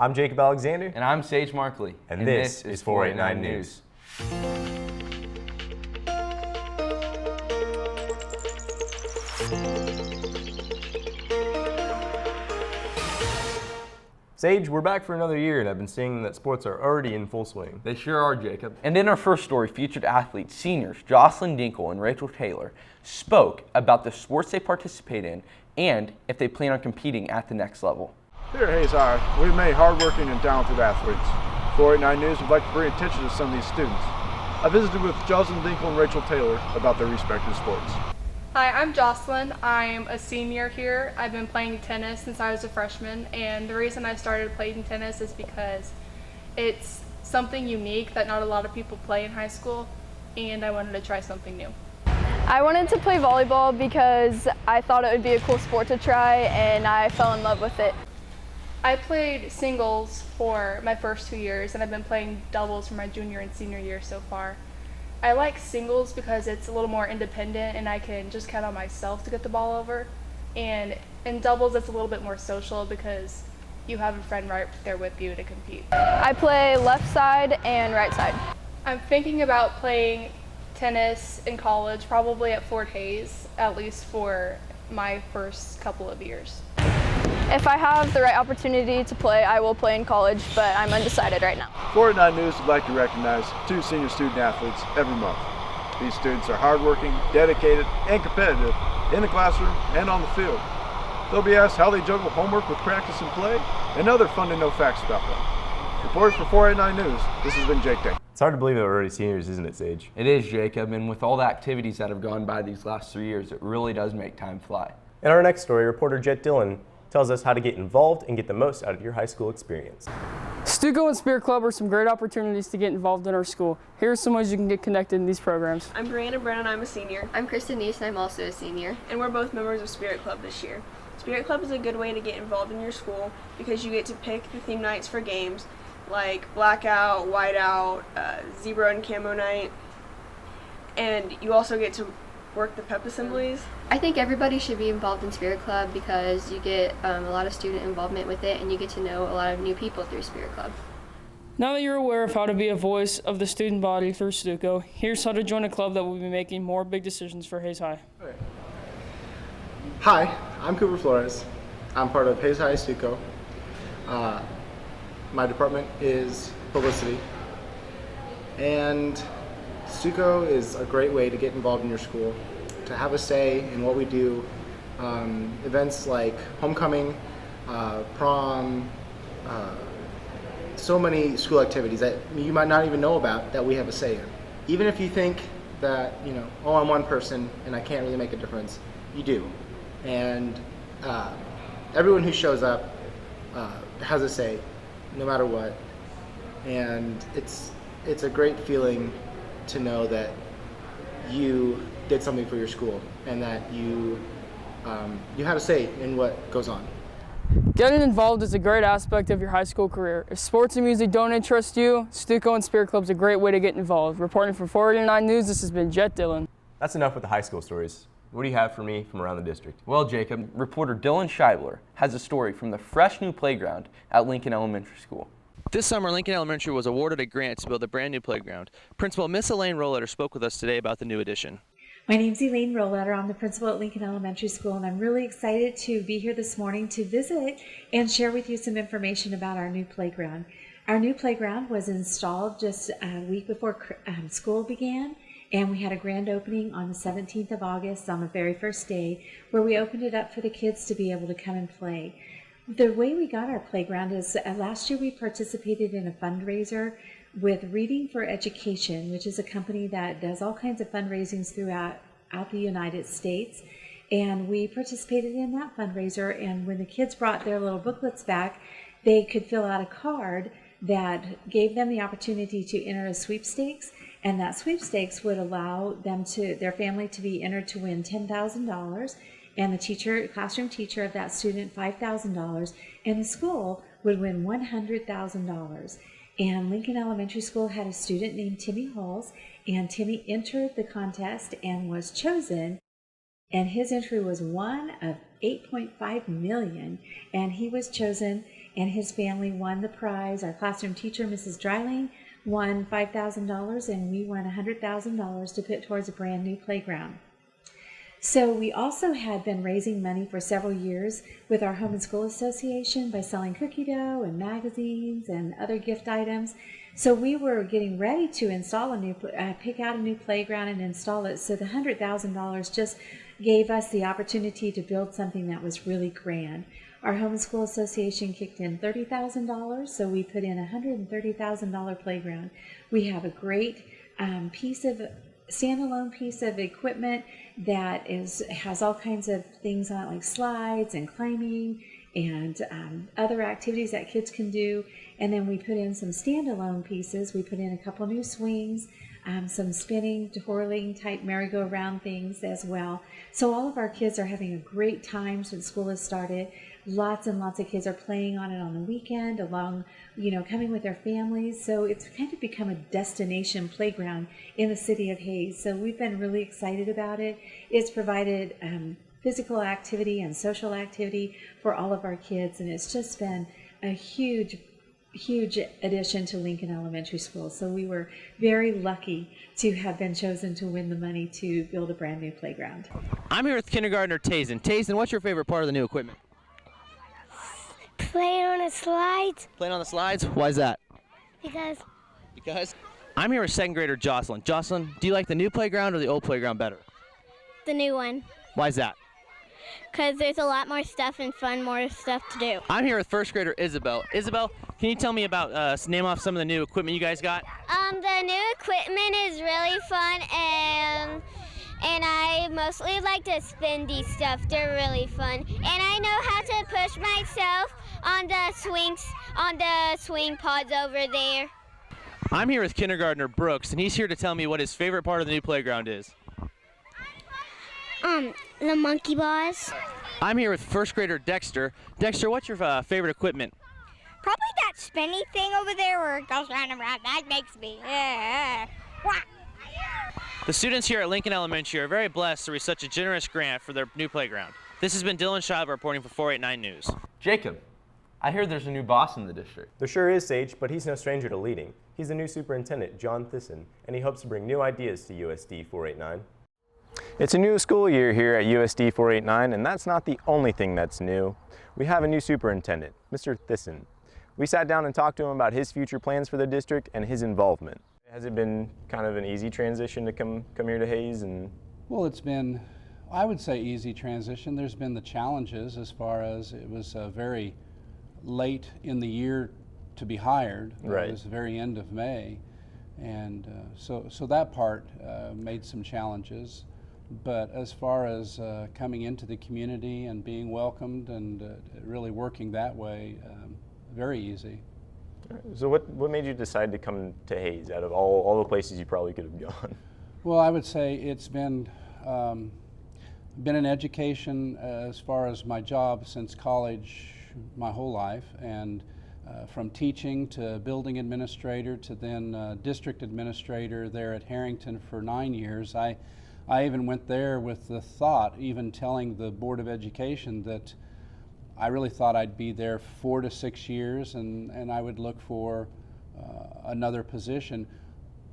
I'm Jacob Alexander. And I'm Sage Markley. And this is 489 News. Sage, we're back for another year, and I've been seeing that sports are already in full swing. They sure are, Jacob. And in our first story, featured athletes, seniors Jocelyn Dinkle and Rachel Taylor spoke about the sports they participate in and if they plan on competing at the next level. Here at Hayes High, we've made hardworking and talented athletes. 489 News would like to bring attention to some of these students. I visited with Jocelyn Dinkle and Rachel Taylor about their respective sports. Hi, I'm Jocelyn. I'm a senior here. I've been playing tennis since I was a freshman, and the reason I started playing tennis is because it's something unique that not a lot of people play in high school, and I wanted to try something new. I wanted to play volleyball because I thought it would be a cool sport to try, and I fell in love with it. I played singles for my first 2 years, and I've been playing doubles for my junior and senior year so far. I like singles because it's a little more independent and I can just count on myself to get the ball over. And in doubles, it's a little bit more social because you have a friend right there with you to compete. I play left side and right side. I'm thinking about playing tennis in college, probably at Fort Hayes, at least for my first couple of years. If I have the right opportunity to play, I will play in college, but I'm undecided right now. 489 News would like to recognize 2 senior student athletes every month. These students are hardworking, dedicated, and competitive in the classroom and on the field. They'll be asked how they juggle homework with practice and play, and other fun to know facts about them. Reporting for 489 News, this has been Jake Day. It's hard to believe that we're already seniors, isn't it, Sage? It is, Jacob, and with all the activities that have gone by these last 3 years, it really does make time fly. In our next story, reporter Jet Dillon tells us how to get involved and get the most out of your high school experience. Stuco and Spirit Club are some great opportunities to get involved in our school. Here are some ways you can get connected in these programs. I'm Brianna Brennan, I'm a senior. I'm Kristen Neese, and I'm also a senior. And we're both members of Spirit Club this year. Spirit Club is a good way to get involved in your school because you get to pick the theme nights for games like Blackout, Whiteout, Zebra and Camo Night. And you also get to work the pep assemblies. I think everybody should be involved in Spirit Club because you get a lot of student involvement with it and you get to know a lot of new people through Spirit Club. Now that you're aware of how to be a voice of the student body through Stuco, here's how to join a club that will be making more big decisions for Hayes High. Hi, I'm Cooper Flores. I'm part of Hayes High Stuco. My department is publicity. And Stuco is a great way to get involved in your school, to have a say in what we do. Events like homecoming, prom, so many school activities that you might not even know about that we have a say in. Even if you think that, oh, I'm one person and I can't really make a difference, you do. And everyone who shows up has a say, no matter what. And it's a great feeling to know that you did something for your school and that you had a say in what goes on. Getting involved is a great aspect of your high school career. If sports and music don't interest you, Stuco and Spirit Club is a great way to get involved. Reporting for 489 News, this has been Jet Dillon. That's enough with the high school stories. What do you have for me from around the district? Well, Jacob, reporter Dylan Scheibler has a story from the fresh new playground at Lincoln Elementary School. This summer, Lincoln Elementary was awarded a grant to build a brand new playground. Principal Miss Elaine Roletter spoke with us today about the new addition. My name's Elaine Roletter. I'm the principal at Lincoln Elementary School, and I'm really excited to be here this morning to visit and share with you some information about our new playground. Our new playground was installed just a week before school began, and we had a grand opening on the 17th of August on the very first day, where we opened it up for the kids to be able to come and play. The way we got our playground is last year we participated in a fundraiser with Reading for Education, which is a company that does all kinds of fundraisings throughout the United States. And we participated in that fundraiser, and when the kids brought their little booklets back, they could fill out a card that gave them the opportunity to enter a sweepstakes, and that sweepstakes would allow their family to be entered to win $10,000. And the classroom teacher of that student $5,000, and the school would win $100,000. And Lincoln Elementary School had a student named Timmy Halls, and Timmy entered the contest and was chosen, and his entry was one of 8.5 million, and he was chosen and his family won the prize. Our classroom teacher, Mrs. Dryling, won $5,000, and we won $100,000 to put towards a brand new playground. So we also had been raising money for several years with our Home and School Association by selling cookie dough and magazines and other gift items. So we were getting ready to install pick out a new playground and install it. So the $100,000 just gave us the opportunity to build something that was really grand. Our Home and School Association kicked in $30,000, so we put in a $130,000 playground. We have a great standalone piece of equipment that has all kinds of things on it, like slides and climbing and other activities that kids can do. And then we put in some standalone pieces. We put in a couple new swings, some spinning, twirling type merry-go-round things as well. So all of our kids are having a great time since school has started. Lots and lots of kids are playing on it on the weekend, coming with their families. So it's kind of become a destination playground in the city of Hayes. So we've been really excited about it. It's provided physical activity and social activity for all of our kids, and it's just been a huge addition to Lincoln Elementary School. So we were very lucky to have been chosen to win the money to build a brand new playground. I'm here with kindergartner Tazen. Tazen, what's your favorite part of the new equipment? Playing on the slides. Playing on the slides? Why is that? Because I'm here with second grader Jocelyn. Jocelyn, do you like the new playground or the old playground better? the new one. Why is that? Because there's a lot more stuff and more stuff to do. I'm here with first grader Isabel. Isabel, can you tell me about, name off some of the new equipment you guys got? The new equipment is really fun, and I mostly like the spindy stuff. They're really fun. And I know how to push myself on the swing pods over there. I'm here with kindergartner Brooks, and he's here to tell me what his favorite part of the new playground is. The monkey bars. I'm here with first grader Dexter. Dexter, what's your favorite equipment? Probably that spinny thing over there where it goes round and round. That makes me, The students here at Lincoln Elementary are very blessed to receive such a generous grant for their new playground. This has been Dylan Scheib reporting for 489 News. Jacob, I hear there's a new boss in the district. There sure is, Sage, but he's no stranger to leading. He's the new superintendent, John Thisson, and he hopes to bring new ideas to USD 489. It's a new school year here at USD 489, and that's not the only thing that's new. We have a new superintendent, Mr. Thisson. We sat down and talked to him about his future plans for the district and his involvement. Has it been kind of an easy transition to come here to Hayes? Well, it's been, I would say, easy transition. There's been the challenges as far as it was very late in the year to be hired. Right. It was the very end of May, and so that part made some challenges. But as far as coming into the community and being welcomed and really working that way, very easy. So what made you decide to come to Hayes out of all the places you probably could have gone? Well, I would say it's been an education as far as my job since college my whole life, and from teaching to building administrator to then district administrator there at Harrington for 9 years. I even went there with the thought, even telling the Board of Education, that I really thought I'd be there 4 to 6 years, and I would look for another position,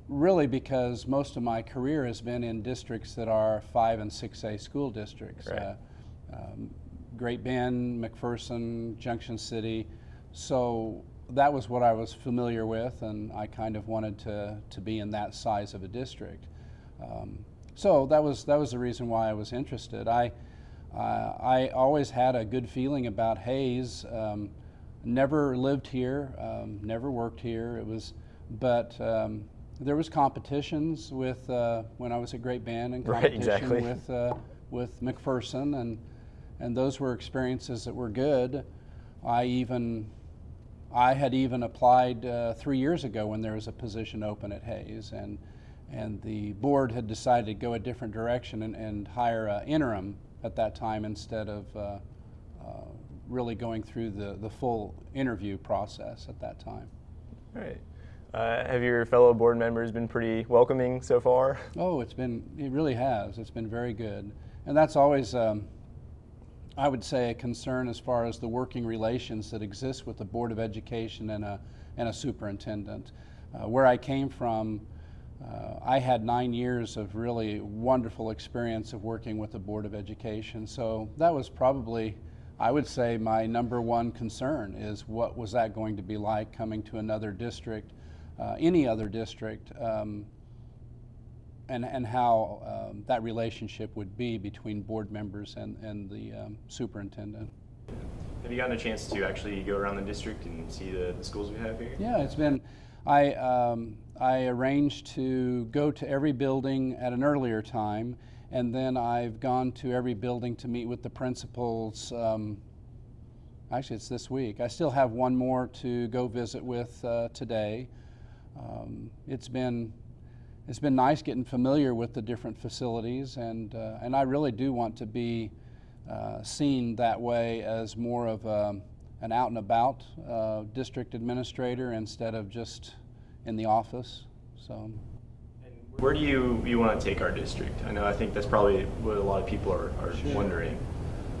really because most of my career has been in districts that are 5 and 6A school districts. Right. Great Bend, McPherson, Junction City. So that was what I was familiar with, and I kind of wanted to be in that size of a district. So that was the reason why I was interested. I always had a good feeling about Hayes. Never lived here, never worked here. But there was competitions with when I was at Great Bend, and competition right, exactly. with McPherson, and those were experiences that were good. I had even applied 3 years ago when there was a position open at Hayes, and the board had decided to go a different direction and hire an interim at that time instead of really going through the full interview process at that time. All right. Have your fellow board members been pretty welcoming so far? Oh, it really has. It's been very good. And that's always I would say, a concern as far as the working relations that exist with the Board of Education and a superintendent. Where I came from, I had 9 years of really wonderful experience of working with the Board of Education. So that was probably, I would say, my number one concern is what was that going to be like coming to another district, any other district, and how that relationship would be between board members and the superintendent. Have you gotten a chance to actually go around the district and see the schools we have here? Yeah, it's been, I arranged to go to every building at an earlier time, and then I've gone to every building to meet with the principals. Actually, it's this week. I still have one more to go visit with today. It's been nice getting familiar with the different facilities, and I really do want to be seen that way as more of an out and about district administrator instead of just in the office. So, where do you want to take our district? I think that's probably what a lot of people are Sure. wondering.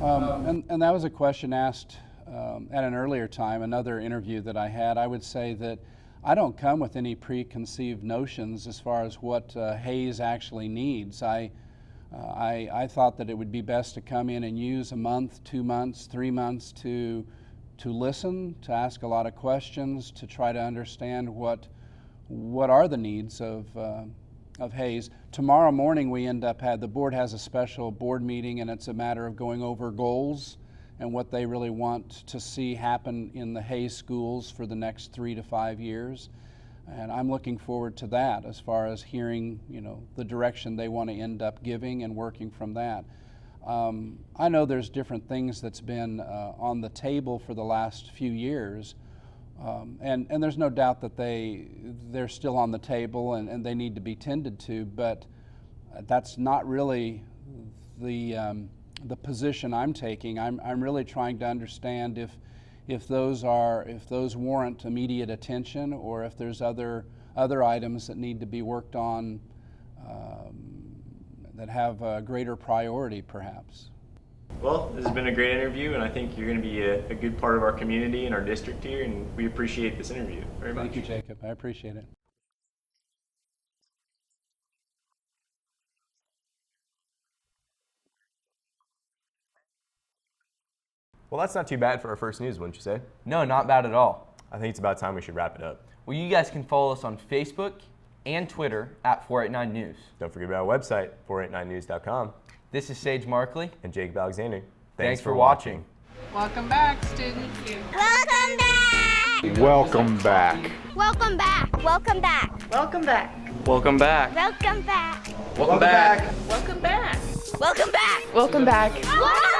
And that was a question asked at an earlier time, another interview that I had. I would say that I don't come with any preconceived notions as far as what Hayes actually needs. I thought that it would be best to come in and use a month, 2 months, 3 months to listen, to ask a lot of questions, to try to understand what are the needs of Hayes. Tomorrow morning the board has a special board meeting, and it's a matter of going over goals and what they really want to see happen in the Hayes schools for the next 3 to 5 years. And I'm looking forward to that as far as hearing, the direction they want to end up giving and working from that. I know there's different things that's been on the table for the last few years, and there's no doubt that they're still on the table and they need to be tended to, but that's not really the position I'm taking. I'm really trying to understand if those warrant immediate attention, or if there's other items that need to be worked on that have a greater priority, perhaps. Well, this has been a great interview, and I think you're going to be a good part of our community and our district here, and we appreciate this interview very much. Thank you, Jacob. I appreciate it. Well, that's not too bad for our first news, wouldn't you say? No, not bad at all. I think it's about time we should wrap it up. Well, you guys can follow us on Facebook and Twitter at 489 News. Don't forget about our website, 489news.com. This is Sage Markley and Jacob Alexander. Thanks for watching. Welcome back, students. Welcome back! Welcome back. Welcome back! Welcome back! Welcome back. Welcome back. Welcome back! Welcome back. Welcome back. Welcome back! Welcome back. Welcome